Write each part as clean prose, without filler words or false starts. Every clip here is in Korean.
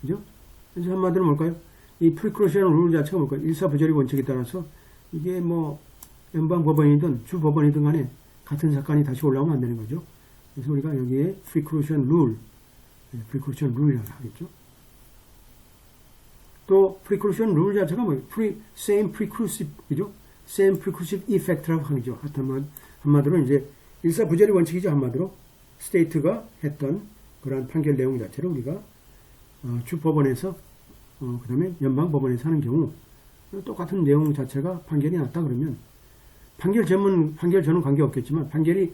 그죠? 그래서 한마디로 뭘까요? 이 프리크루션 룰 자체가 뭘까요? 일사부조리 원칙에 따라서 이게 뭐 연방법원이든 주법원이든 간에 같은 사건이 다시 올라오면 안 되는 거죠. 그래서 우리가 여기에 프리크루션 룰, 프리크루션 룰이라고 하겠죠. 또 프리크루션 룰 자체가 뭐예요? same preclusive, 그죠? same preclusive effect라고 하죠. 한마디로 이제 일사부조리 원칙이죠. 한마디로 스테이트가 했던 그러한 판결 내용 자체를 우리가 주법원에서 그 다음에 연방법원에서 하는 경우 똑같은 내용 자체가 판결이 났다 그러면 판결 저는 관계없겠지만 판결이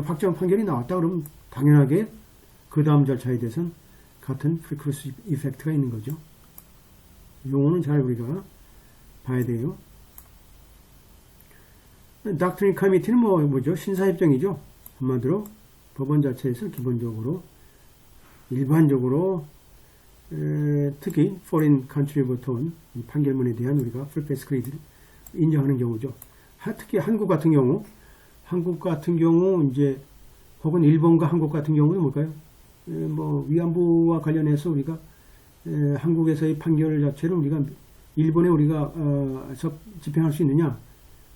확정 판결이 나왔다 그러면 당연하게 그 다음 절차에 대해서는 같은 프리크루시브 이펙트가 있는 거죠. 용어는 잘 우리가 봐야 돼요. 닥트린 커미티는 뭐죠? 신사협정이죠. 한마디로 법원 자체에서 기본적으로 일반적으로 특히 foreign country부터 온 판결문에 대한 우리가 풀패스 크레딧을 인정하는 경우죠. 특히 한국 같은 경우 이제 혹은 일본과 한국 같은 경우는 뭘까요? 뭐 위안부와 관련해서 우리가 한국에서의 판결 자체를 우리가 일본에 우리가 집행할 수 있느냐?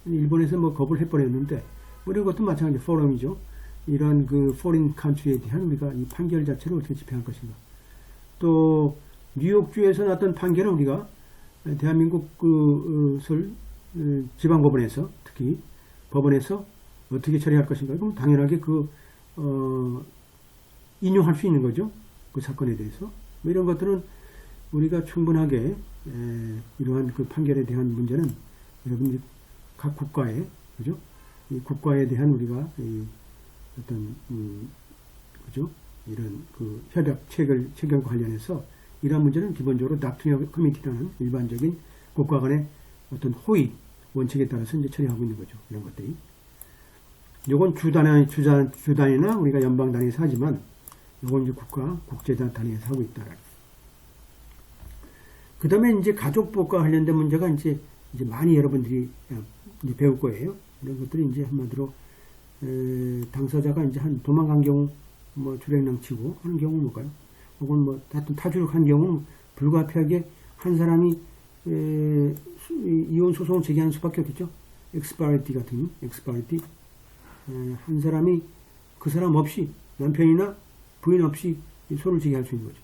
일본에서 뭐 거부를 해버렸는데 뭐 이런 것도 마찬가지 포럼이죠. 이런 그 foreign country에 대한 우리가 이 판결 자체를 어떻게 집행할 것인가? 또 뉴욕주에서 났던 판결은 우리가 대한민국 지방법원에서 특히 법원에서 어떻게 처리할 것인가? 그럼 당연하게 인용할 수 있는 거죠. 그 사건에 대해서. 뭐 이런 것들은 우리가 충분하게 이러한 그 판결에 대한 문제는 여러분들 각 국가에 그죠? 이 국가에 대한 우리가 어떤 그죠? 이런 그 협약 체결과 관련해서 이러한 문제는 기본적으로 닥트린 커미티라는 일반적인 국가 간의 어떤 호의 원칙에 따라서 이제 처리하고 있는 거죠. 이런 것들이. 요건 주단이나 우리가 연방 단위에서 하지만 요건 이제 국제단 단위에서 하고 있다. 그 다음에 이제 가족법과 관련된 문제가 이제 많이 여러분들이 이제 배울 거예요. 이런 것들이 이제 한마디로 당사자가 이제 한 도망간 경우 뭐 주량랑 치고 하는 경우 뭘까요? 혹은 뭐 하여튼 타주력한 경우 불가피하게 한 사람이 이혼 소송을 제기하는 수밖에 없겠죠. 엑스파리티 같은 엑스파리티 한 사람이 그 사람 없이 남편이나 부인 없이 소를 제기할 수 있는 거죠.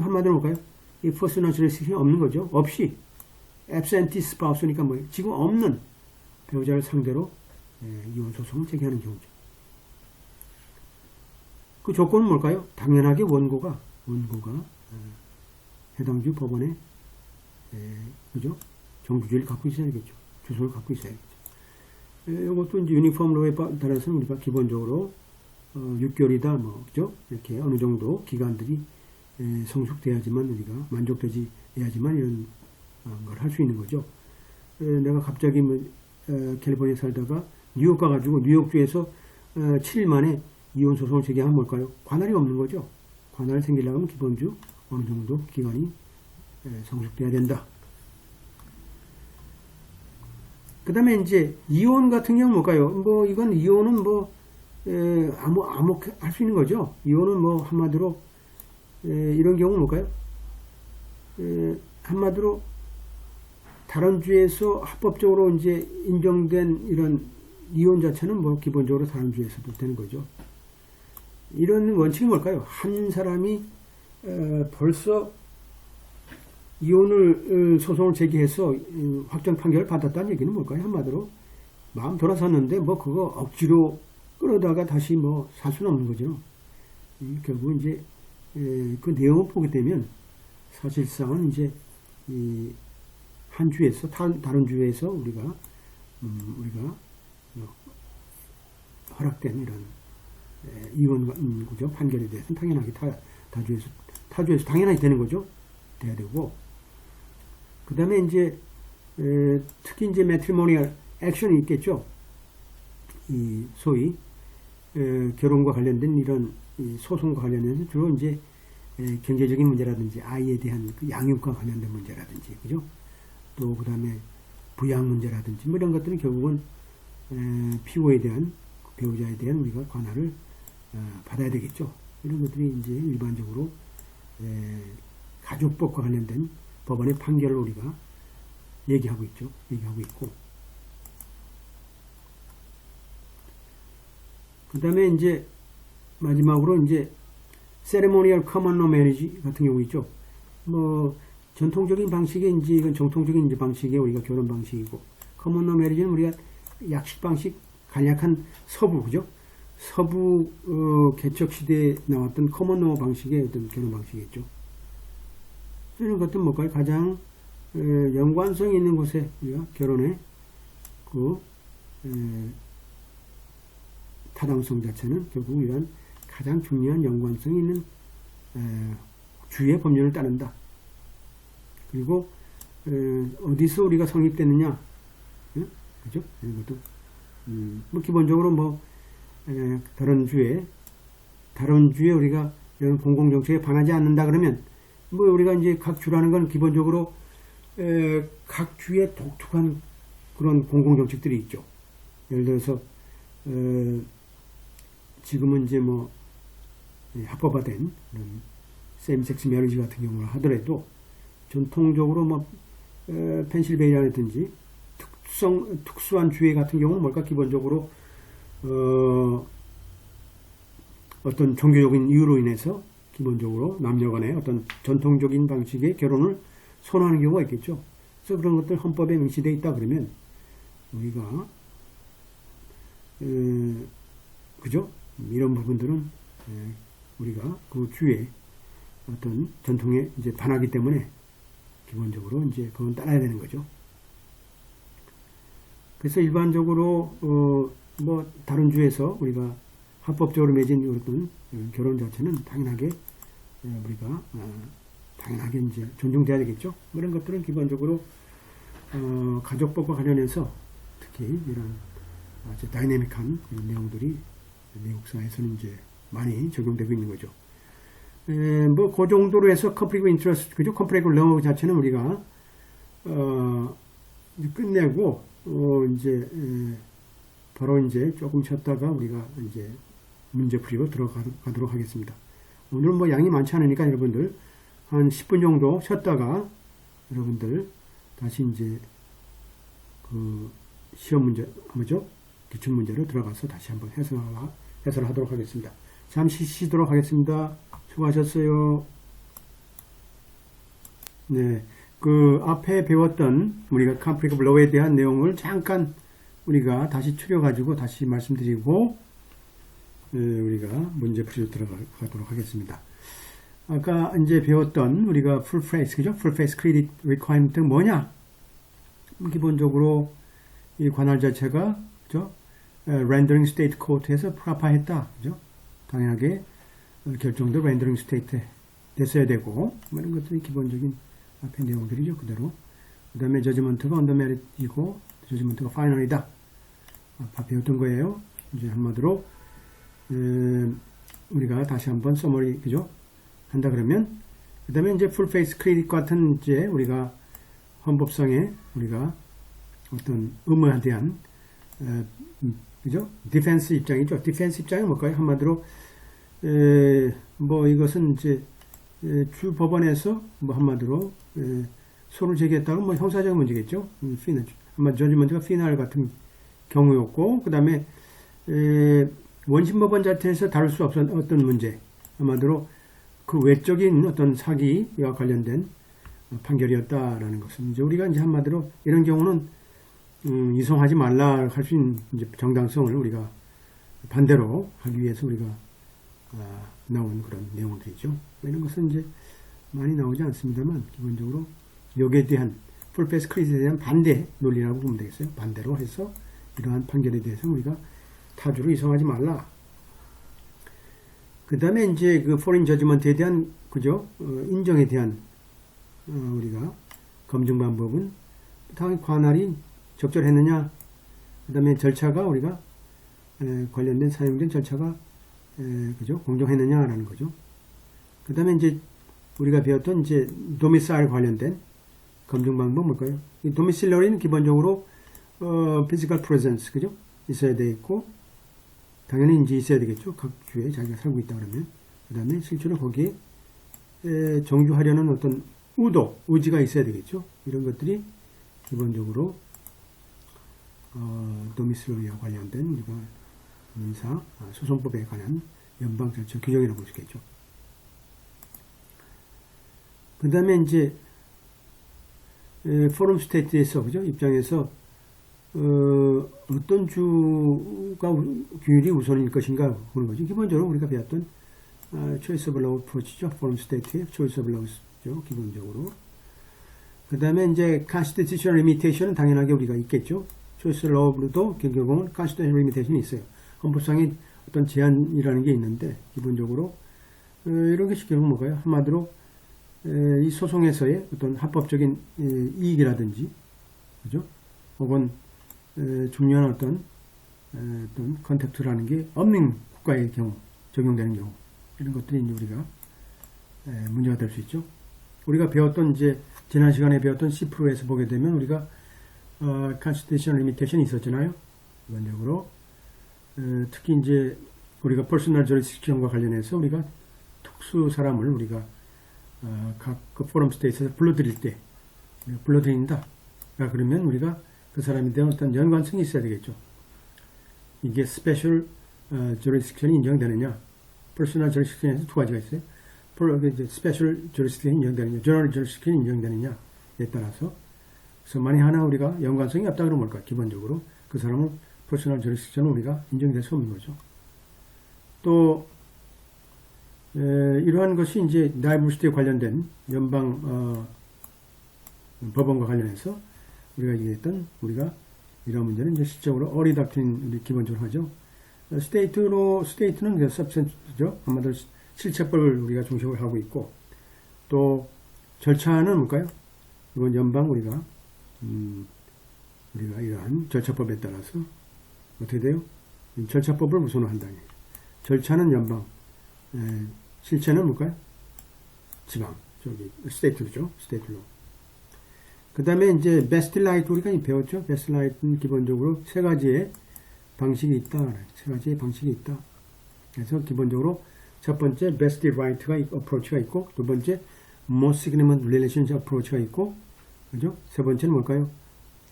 한마디로 볼까요? 이 first naturalistic이 없는 거죠. 없이 absentee spouse니까 뭐예요? 지금 없는 배우자를 상대로 이혼 소송을 제기하는 경우죠. 그 조건은 뭘까요? 당연하게 원고가 해당 주 법원에 그죠? 정주주의를 갖고 있어야겠죠. 주소를 갖고 있어야겠죠. 이것도 이제 유니폼 로에 따라서 우리가 기본적으로 6개월이다 뭐 그죠? 이렇게 어느 정도 기간들이 성숙돼야지만 우리가 만족되지 해야지만 이런 걸 할 수 있는 거죠. 내가 갑자기 캘리포니아에 살다가 뉴욕 가가지고 뉴욕주에서 7일 만에 이혼 소송을 제기하면 뭘까요? 관할이 없는 거죠. 관할이 생기려면 기본주 어느 정도 기간이 성숙돼야 된다. 그 다음에 이제 이혼 같은 경우 뭘까요? 뭐 이건 이혼은 아무 할 수 있는 거죠. 이혼은 뭐 한마디로 이런 경우 뭘까요? 한마디로 다른 주에서 합법적으로 이제 인정된 이런 이혼 자체는 뭐 기본적으로 다른 주에서도 되는 거죠. 이런 원칙이 뭘까요? 한 사람이 벌써 이혼을 소송을 제기해서 확정 판결을 받았다는 얘기는 뭘까요? 한마디로 마음 돌아섰는데 뭐 그거 억지로 끌어다가 다시 뭐 살 수는 없는 거죠. 결국 이제 그 내용을 보게 되면 사실상은 이제 한 주에서 다른 주에서 우리가 허락된 이런 이혼 그죠? 판결에 대해서는 당연하게 타주에서 당연하게 되는 거죠. 돼야 되고 그 다음에 이제 특히 이제 매트리모니얼 액션이 있겠죠. 이 소위 결혼과 관련된 이런 소송과 관련해서 주로 이제 경제적인 문제라든지 아이에 대한 그 양육과 관련된 문제라든지 그죠? 또 그 다음에 부양 문제라든지 뭐 이런 것들은 결국은 피고에 대한 배우자에 대한 우리가 관할을 받아야 되겠죠. 이런 것들이 이제 일반적으로 가족법과 관련된 법원의 판결을 우리가 얘기하고 있죠. 얘기하고 있고. 그 다음에 이제 마지막으로 이제 세레모니얼 커먼 로 매리지 같은 경우 있죠. 뭐 전통적인 방식의 이제 이건 정통적인 이제 방식의 우리가 결혼 방식이고, 커먼 로 매리지는 우리가 약식 방식 간략한 서부, 그죠? 서부 개척 시대에 나왔던 커먼 로 방식의 어떤 결혼 방식이겠죠. 이런 것도 뭘까요? 가장 연관성 있는 곳에 우리가 결혼의 그 타당성 자체는 결국 이런 가장 중요한 연관성이 있는 주의 법률을 따른다. 그리고 어디서 우리가 성립됐느냐, 그죠? 이런 것도 뭐 기본적으로 뭐 다른 주에 우리가 이런 공공정책에 반하지 않는다 그러면 뭐 우리가 이제 각 주라는 건 기본적으로 각 주의 독특한 그런 공공정책들이 있죠. 예를 들어서 지금은 이제 뭐 합법화된 그런 세임섹스 매리지 같은 경우를 하더라도 전통적으로 뭐 펜실베이니아라든지 특수한 주의 같은 경우는 뭘까? 기본적으로 어떤 종교적인 이유로 인해서 기본적으로 남녀간의 어떤 전통적인 방식의 결혼을 선호하는 경우가 있겠죠. 그래서 그런 것들 헌법에 명시되어 있다 그러면 우리가 그죠? 이런 부분들은 우리가 그 주의 어떤 전통에 이제 반하기 때문에 기본적으로 이제 그건 따라야 되는 거죠. 그래서 일반적으로 뭐 다른 주에서 우리가 합법적으로 맺은 어떤 결혼 자체는 당연하게 우리가 당연하게 이제 존중돼야 되겠죠. 그런 것들은 기본적으로 가족법과 관련해서 특히 이런 아주 다이내믹한 이런 내용들이 미국 사회에서는 이제 많이 적용되고 있는 거죠. 뭐 그 정도로 해서 컴플리트 인트러스트, 그죠? 컴플리트 러브 자체는 우리가 끝내고 이제 바로 이제 조금 쉬었다가 우리가 이제 문제풀이로 들어가도록 하겠습니다. 오늘은 뭐 양이 많지 않으니까 여러분들 한 10분 정도 쉬었다가 여러분들 다시 이제 그 시험 문제, 뭐죠? 기출 문제로 들어가서 다시 한번 해설하도록 하겠습니다. 잠시 쉬도록 하겠습니다. 수고하셨어요. 네. 그 앞에 배웠던 우리가 conflict of law에 대한 내용을 잠깐 우리가 다시 추려가지고 다시 말씀드리고 우리가 문제풀이로 들어가도록 하겠습니다. 아까 이제 배웠던 우리가 full face, 그죠? full face credit requirement는 뭐냐? 기본적으로 이 관할 자체가 그죠? rendering state court에서 프라파했다, 그죠? 당연하게 결정도 rendering state 됐어야 되고 뭐 이런 것들이 기본적인 앞에 내용들이죠. 그대로. 그 다음에 저지먼트가 언더 메리트이고 저지먼트가 파이널이다. 아까 배웠던 거예요. 이제 한마디로 우리가 다시 한번 서머리, 그죠? 한다 그러면 그 다음에 이제 풀 페이스 크레딧 같은 이제 우리가 헌법상에 우리가 어떤 의무에 대한 그죠? 디펜스 입장이죠. 디펜스 입장이 뭘까요? 한마디로 뭐 이것은 이제 주 법원에서 뭐 한마디로 소를 제기했다고 뭐 형사적 문제겠죠. 아마 저지먼트가 피날 같은 경우였고, 그 다음에 원심 법원 자체에서 다룰 수 없었던 어떤 문제, 아마도 그 외적인 어떤 사기와 관련된 판결이었다라는 것은 이제 우리가 이제 한마디로 이런 경우는 이송하지 말라 할 수 있는 이제 정당성을 우리가 반대로 하기 위해서 우리가 나온 그런 내용들이죠. 이런 것은 이제 많이 나오지 않습니다만 기본적으로 여기에 대한 풀페이스 크리스에 대한 반대 논리라고 보면 되겠어요. 반대로 해서 이러한 판결에 대해서 우리가 타주로 이송하지 말라. 그 다음에 이제 그 포린 저지먼트에 대한 그죠 인정에 대한 우리가 검증 방법은 당연히 관할이 적절했느냐, 그 다음에 절차가 우리가 관련된 사용된 절차가 그죠 공정했느냐라는 거죠. 그 다음에 이제 우리가 배웠던 이제 도미사일 관련된 검증 방법 뭘까요? 이 도미실러리는 기본적으로 physical presence, 그죠? 있어야 되겠고, 당연히 이제 있어야 되겠죠. 각 주에 자기가 살고 있다 그러면. 그 다음에 실제로 거기에 정주하려는 어떤 의지가 있어야 되겠죠. 이런 것들이 기본적으로 도미슬리와 관련된 우리가 민사 소송법에 관한 연방 절차 규정이라고 볼 수 있겠죠. 그 다음에 이제 포럼 스테이트에서 그죠 입장에서 어떤 주가 규율이 우선일 것인가 보는 거죠. 기본적으로 우리가 배웠던 choice of law approach죠. 포럼 스테이트의 choice of law죠. 기본적으로. 그 다음에 이제 constitutional limitation은 당연하게 우리가 있겠죠. choice of law로도 경우는 constitutional limitation이 있어요. 헌법상의 어떤 제한이라는 게 있는데 기본적으로 이런 것이 결국 뭐가요? 한마디로 이 소송에서의 어떤 합법적인 이익이라든지 그죠? 혹은 중요한 어떤 컨택트라는 게 없는 국가의 경우 적용되는 경우 이런 것들이 이제 우리가 문제가 될 수 있죠. 우리가 배웠던 이제 지난 시간에 배웠던 C+에서 보게 되면 우리가 constitutional limitation이 있었잖아요. 기본적으로 특히 이제 우리가 personal jurisdiction과 관련해서 우리가 특수 사람을 우리가 각 그 포럼 스테이트에서 불러들일 때 불러들인다. 그러면 우리가 그 사람에 대한 어떤 연관성이 있어야 되겠죠. 이게 스페셜 jurisdiction이 인정되느냐, personal jurisdiction에서 두 가지가 있어요. 스페셜 jurisdiction이 인정되느냐, general jurisdiction이 인정되느냐에 따라서 그래서 만약 하나 우리가 연관성이 없다 그러면 뭘까? 기본적으로 그 사람은 personal jurisdiction은 우리가 인정될 수 없는 거죠. 또 이러한 것이 이제 다이버시티에 관련된 연방 법원과 관련해서 우리가 얘기했던 우리가 이런 문제는 이제 실적으로 어리 닥트린 기본적으로 하죠. 스테이트는 서브센트죠. 아마도 실체법을 우리가 중심으로 하고 있고 또 절차는 뭘까요? 이건 연방 우리가 이러한 절차법에 따라서 어떻게 돼요? 절차법을 우선으로 한다니. 절차는 연방, 실체는 뭘까요? 지방, 스테이트죠. 스테이트로. 그 다음에 이제 베스트라이트 우리가 배웠죠. 베스트라이트는 기본적으로 세 가지의 방식이 있다. 세 가지의 방식이 있다. 그래서 기본적으로 첫 번째 베스트 라이트가 어프로치가 있고 두 번째 most significant relationship 어프로치가 있고 그죠? 세 번째는 뭘까요?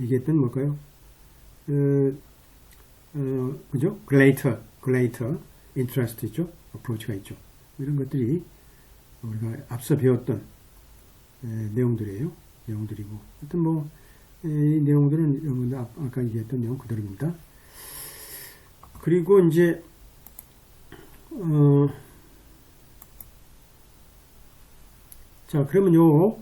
얘기했던 뭘까요? 그죠? greater interest 있죠? 어프로치가 있죠. 이런 것들이 우리가 앞서 배웠던 내용들이에요. 내용들이고. 하여튼 이 내용들은 여러분들 아까 얘기했던 내용 그대로입니다. 그리고 이제, 자, 그러면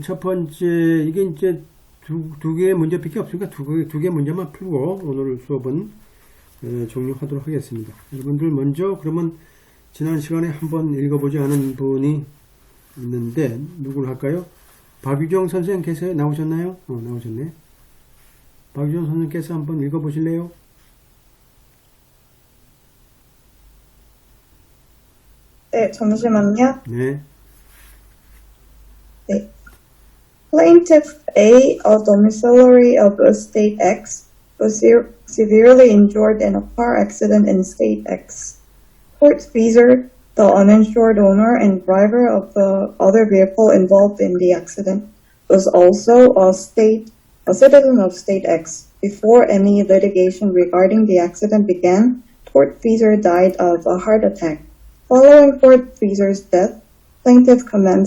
첫 번째, 이게 이제 두 개의 문제밖에 없으니까 두 개 문제만 풀고 오늘 수업은 종료하도록 하겠습니다. 여러분들 먼저 그러면 지난 시간에 한번 읽어보지 않은 분이 있는데 누구를 할까요? 박유정 선생님께서 나오셨나요? 나오셨네. 박유정 선생님께서 한번 읽어보실래요? 네, 잠시만요. 네. 네. Plaintiff A, a domiciliary of State X, was severely injured in a car accident in State X. Tortfeasor, the uninsured owner and driver of the other vehicle involved in the accident, was also a citizen of State X. Before any litigation regarding the accident began, Tortfeasor died of a heart attack. Following Tortfeasor's death, plaintiff commenced